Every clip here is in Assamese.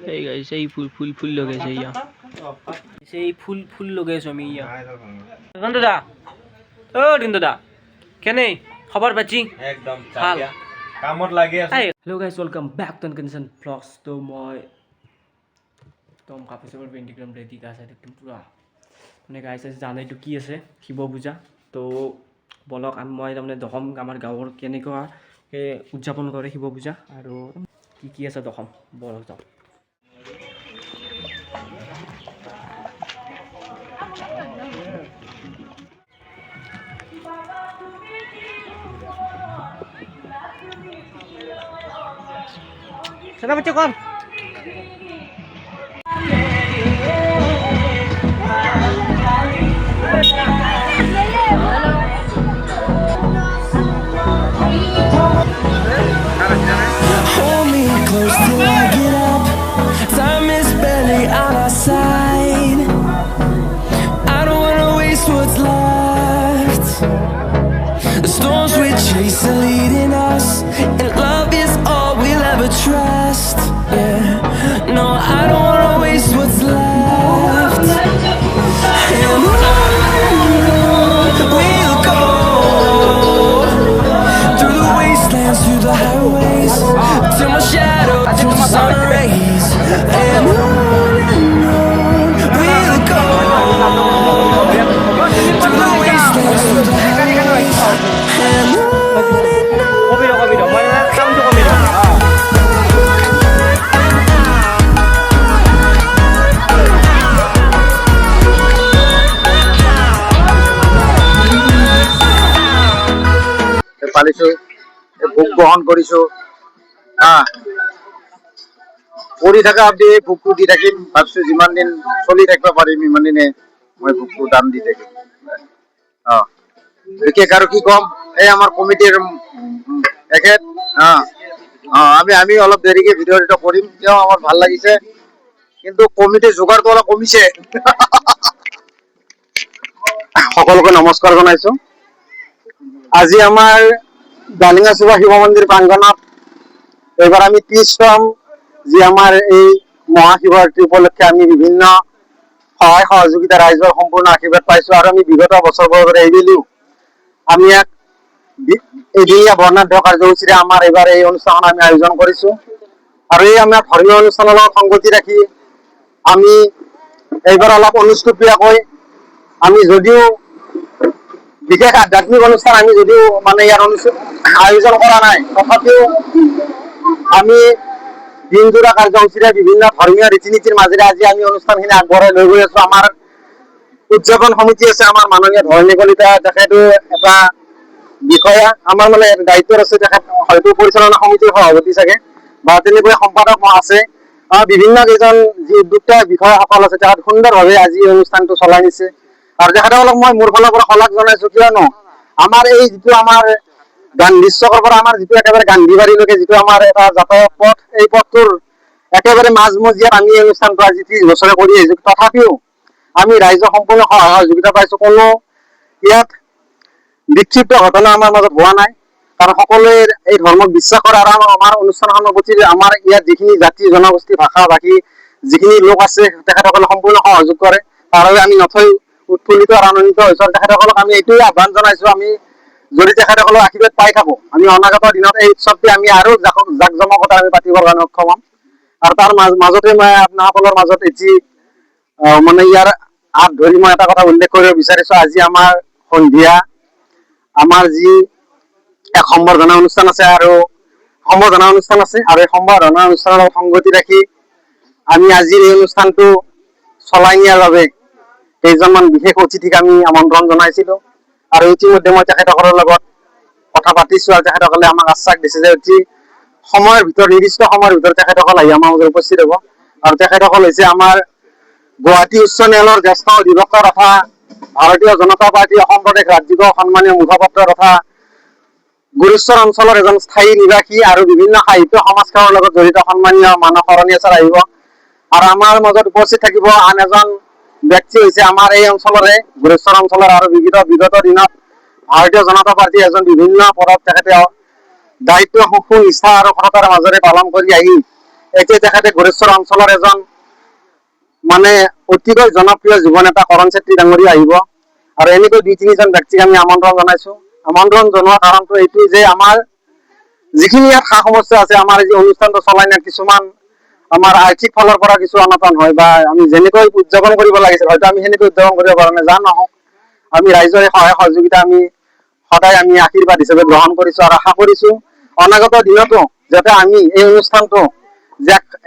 Hey guys, এই ফুল লগাইছে ইয়া সেই ফুল লগাইছো আমি ইয়া রিন্তু দা ও রিন্তু দা কেনে খবর পাচ্ছি একদম ভাল কামত লাগি আছে hello' guys welcome back to condition blogs তো মই একদম কাপোৰ চাপোৰ পিন্ধি একদম ৰেডি গা চাই একদম পূৰা মানে গাইজ আছে জানাইতো কি আছে শিৱ পূজা তো বলক মই তাৰমানে দশম আমাৰ গাঁৱৰ কেনেকুৱাকৈ উদযাপন কৰে শিৱ পূজা আৰু কি আছে দশম বলক যাওঁ Sana baca kon. Hold me close till I get up. Time is barely on our side. I don't wanna waste what's left. The storms we chase are leading us, and love is all we'll ever trust. Yeah, no, I don't wanna waste what's left. And on we'll go, through the wastelands, through the highways, till my shadow turns to sun rays. And on we'll go, through the wastelands, through the highways, and on. Kopido. Mo na kam to kopido. পালিছো ভোগ গ্ৰহণ কৰিছো কৰি থকা আপনি ভোগটো দি থাকিম ভাবছো যিমান দিন চলি থাকিব পাৰিম ইমান দিনে মই ভোগটো দাম দি থাকিম বিশেষ আৰু কি কম এই আমাৰ কমিটিৰ এখেত আমি অলপ দেৰিকে ভিডিঅ'টো কৰিম কিয় আমাৰ ভাল লাগিছে কিন্তু কমিটিৰ যোগাৰটো অলপ কমিছে সকলোকে নমস্কাৰ জনাইছো আজি আমাৰ ডালিঙাচুবা শিৱ মন্দিৰ প্ৰাংগণত এইবাৰ আমি 30তম যি আমাৰ এই মহাশিৱৰাত্ৰি উপলক্ষে আমি বিভিন্ন সহায় সহযোগিতা ৰাইজৰ সম্পূৰ্ণ আশীৰ্বাদ পাইছো আৰু আমি বিগত বছৰবোৰৰ এইবেলিও আমি এক এদিনীয়া বৰ্ণাঢ্য কাৰ্যসূচীৰে আমাৰ এইবাৰ এই অনুষ্ঠান আমি আয়োজন কৰিছো আৰু এই আমাৰ ধৰ্মীয় অনুষ্ঠানৰ লগত সংগতি ৰাখি আমি এইবাৰ অলপ অনুষ্ঠুপীয়াকৈ আমি যদিও বিশেষ আধ্যাত্মিক অনুষ্ঠান আমি যদিও মানে ইয়াৰ আয়োজন কৰা নাই তথাপিও আমি দিনজোৰা কাৰ্যসূচীৰে বিভিন্ন ধৰ্মীয় ৰীতি নীতিৰ মাজেৰে আজি আমি অনুষ্ঠানখিনি আগবঢ়াই লৈ গৈ আছো আমাৰ উদযাপন সমিতি আছে আমাৰ মাননীয় ধৰণী কলিতা তেখেতো এটা বিষয়া আমাৰ মানে দায়িত্বত আছে তেখেত হয়তো পৰিচালনা সমিতিৰ সভাপতি চাগে বা তেনেকৈ সম্পাদক আছে বিভিন্ন কেইজন যি উদ্যোক্তা বিষয়াসকল আছে তেখেত সুন্দৰভাৱে আজি অনুষ্ঠানটো চলাই নিছে আৰু তেখেতসকলক মই মোৰ ফালৰ পৰা শলাগ জনাইছো কিয়নো আমাৰ এই যিটো আমাৰ গান্ধী চকৰ পৰা আমাৰ যিটো একেবাৰে গান্ধীবাৰীলৈকে যিটো আমাৰ এটা যাতায়াত পথ এই পথটোৰ একেবাৰে মাজমজিয়াত আমি এই অনুষ্ঠানটো আজি 30 বছৰে কৰি আহিছো তথাপিও আমি ৰাইজৰ সম্পূৰ্ণ সহায় সহযোগিতা পাইছো কোনো ইয়াত বিক্ষিপ্ত ঘটনা আমাৰ মাজত হোৱা নাই কাৰণ সকলোৱে এই ধৰ্মক বিশ্বাস কৰে আৰু আমাৰ অনুষ্ঠানখনৰ প্ৰতি আমাৰ ইয়াত যিখিনি জাতি জনগোষ্ঠী ভাষা ভাষী যিখিনি লোক আছে তেখেতসকলে সম্পূৰ্ণ সহযোগ কৰে তাৰ বাবে আমি নথৈ উৎফুল্লিত আৰু আনন্দিত হৈছো তেখেতসকলক আমি এইটোৱে আহ্বান জনাইছো আমি যদি তেখেতসকলৰ আশীৰ্বাদ পাই থাকো আমি অনাগত দিনত এই উৎসৱটি আমি আৰু জাক জমকতা আমি পাতিবৰ কাৰণে সক্ষম হ'ম আৰু তাৰ মাজতে মই আপোনাসকলৰ মাজত এটি মানে ইয়াৰ হাত ধৰি মই এটা কথা উল্লেখ কৰিব বিচাৰিছো আজি আমাৰ সন্ধিয়া আমাৰ যি এক সম্বৰ্ধনা অনুষ্ঠান আছে আৰু এই সম্বৰ্ধনা অনুষ্ঠানৰ লগত সংগতি ৰাখি আমি আজিৰ এই অনুষ্ঠানটো চলাই নিয়াৰ বাবে কেইজনমান বিশেষ অতিথিক আমি আমন্ত্ৰণ জনাইছিলো আৰু ইতিমধ্যে মই তেখেতসকলৰ লগত কথা পাতিছো আৰু তেখেতসকলে আমাক আশ্বাস দিছে যে অতি সময়ৰ ভিতৰত নিৰ্দিষ্ট সময়ৰ ভিতৰত তেখেতসকল আহি আমাৰ মাজত উপস্থিত হ'ব আৰু তেখেতসকল হৈছে আমাৰ গুৱাহাটী উচ্চ ন্যায়ালয়ৰ জ্যেষ্ঠ অধিবক্তা তথা ভাৰতীয় জনতা পাৰ্টি অসম প্ৰদেশ ৰাজ্যিক সন্মানীয় মুখপাত্ৰ তথা গুৰুশ্বৰ অঞ্চলৰ এজন স্থায়ী নিবাসী আৰু বিভিন্ন সাহিত্য সমাজখনৰ লগত জড়িত সন্মানীয় মানস শৰণীয়া ছাৰ আহিব আৰু আমাৰ মাজত উপস্থিত থাকিব আন এজন ব্যক্তি হৈছে আমাৰ এই অঞ্চলৰে গুৰুশ্বৰ অঞ্চলৰ আৰু বিগত দিনত ভাৰতীয় জনতা পাৰ্টি এজন বিভিন্ন পদত তেখেতে দায়িত্ব সুনিষ্ঠা আৰু সততাৰ মাজেৰে পালন কৰি আহি এতিয়া তেখেতে গোৰেশ্বৰ অঞ্চলৰ এজন মানে অতিকৈ জনপ্ৰিয় যুৱ নেতা কৰণ চেত্ৰী ডাঙৰীয়া আহিব আৰু এনেকৈ 2-3জন ব্যক্তিক আমি আমন্ত্ৰণ জনাইছো। আমন্ত্ৰণ জনোৱাৰ কাৰণটো এইটোৱে যে আমাৰ যিখিনি ইয়াত সা সমস্যা আছে, আমাৰ এই অনুষ্ঠানটো চলাই নিয়াত কিছুমান আমাৰ আৰ্থিক ফালৰ পৰা কিছু অনাটন হয় বা আমি যেনেকৈ উদযাপন কৰিব লাগিছিল হয়তো আমি সেনেকৈ উদযাপন কৰিব পৰা নাই। যা নহওক আমি ৰাইজৰ সহায় সহযোগিতা আমি সদায় আমি আশীৰ্বাদ হিচাপে গ্ৰহণ কৰিছো আৰু আশা কৰিছো অনাগত দিনতো যাতে আমি এই অনুষ্ঠানটো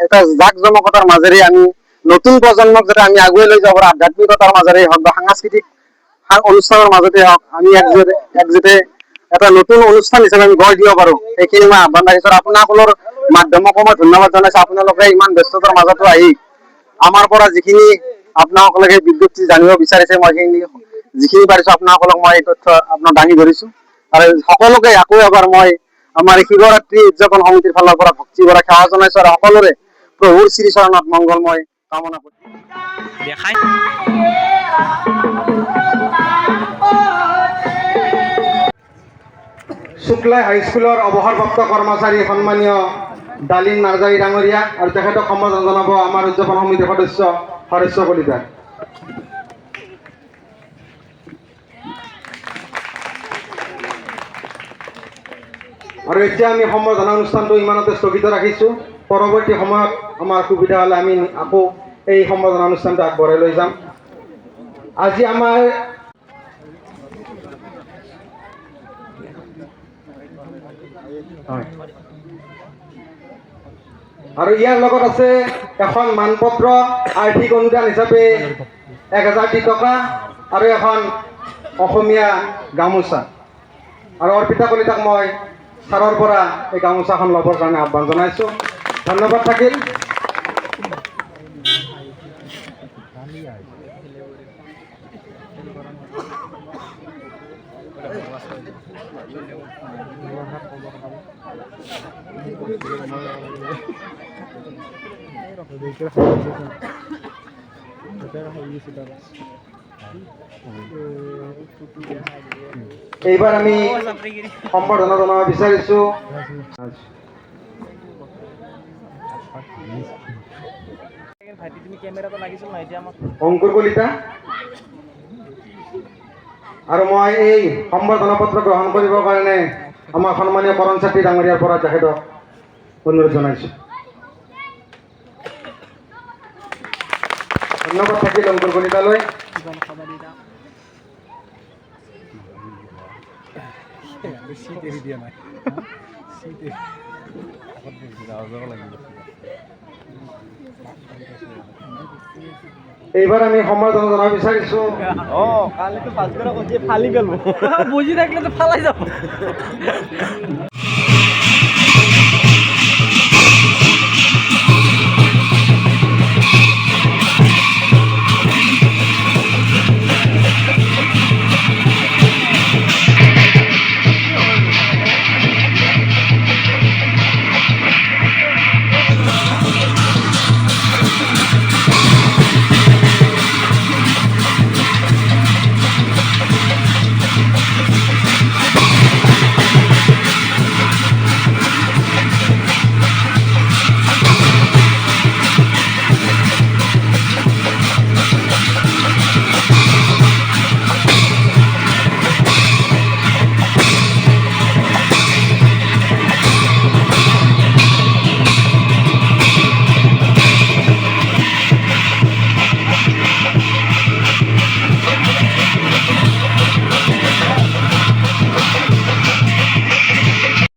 এটা জাক-জমকতাৰ মাজেৰে আমি নতুন প্ৰজন্মক যাতে আমি আগুৱাই লৈ যাব পাৰো, আধ্যাত্মিকতাৰ মাজেৰে হওক বা সাংস্কৃতিক অনুষ্ঠানৰ মাজতে হওক, আমি একজোটে এটা নতুন অনুষ্ঠান হিচাপে আমি গঢ় দিব পাৰো, সেইখিনি মই আহ্বান ৰাখিছো। আপোনালোকৰ মাধ্যমকো মই ধন্যবাদ জনাইছো। আপোনালোকে ইমান ব্যস্ততাৰ মাজতো আহি আমাৰ পৰা যিখিনি আপোনালোকে বিজ্ঞপ্তি জানিব বিচাৰিছে, মই সেইখিনি যিখিনি পাৰিছো আপোনালোকক মই এই তথ্য আপোনাক দাঙি ধৰিছো আৰু সকলোকে আকৌ এবাৰ মই আমাৰ শিৱৰাত্ৰি উদযাপন সমিতিৰ ফালৰ পৰা ভক্তি কৰা সেৱা জনাইছো আৰু সকলোৰে প্ৰভুৰ শ্ৰীচৰণত মংগলময় কামনা কৰিছো। দেখাই শুক্লাই হাইস্কুলৰ অৱসৰপ্ৰাপ্ত কৰ্মচাৰী সন্মানীয় ডালিম নাৰ্জাৰী ডাঙৰীয়া আৰু তেখেতক সম্বোধন জনাব আমাৰ উদযাপন সমিতিৰ সদস্য হৰেশ্বৰ কলিতা। আৰু এতিয়া আমি সম্বৰ্ধনা অনুষ্ঠানটো ইমানতে স্থগিত ৰাখিছোঁ। পৰৱৰ্তী সময়ত আমাৰ সুবিধা হ'লে আমি আকৌ এই সম্বৰ্ধনা অনুষ্ঠানটো আগবঢ়াই লৈ যাম। আজি আমাৰ আৰু ইয়াৰ লগত আছে এখন মানপত্ৰ, আৰ্থিক অনুদান হিচাপে 1000 টকা আৰু এখন অসমীয়া গামোচা। আৰু অৰ্পিতা কলিতাক মই ছাৰৰ পৰা এই গামোচাখন ল'বৰ কাৰণে আহ্বান জনাইছোঁ। ধন্যবাদ থাকিল। এইবাৰ আমি সম্বৰ্ধনা জনাব বিচাৰিছোঁ অংকুৰ কলিতা আৰু মই এই সম্বৰ্ধনা পত্ৰ গ্ৰহণ কৰিবৰ কাৰণে আমাৰ সন্মানীয় কৰণ চেত্ৰী ডাঙৰীয়াৰ পৰা তেখেতক অনুৰোধ জনাইছোঁ। ধন্যবাদ থাকিল অংকুৰ কলিতালৈ। এইবাৰ আমি সম্বৰ্ধনা জনাব বিচাৰিছোঁ বুজি থাকলে তো ফালাই যাব।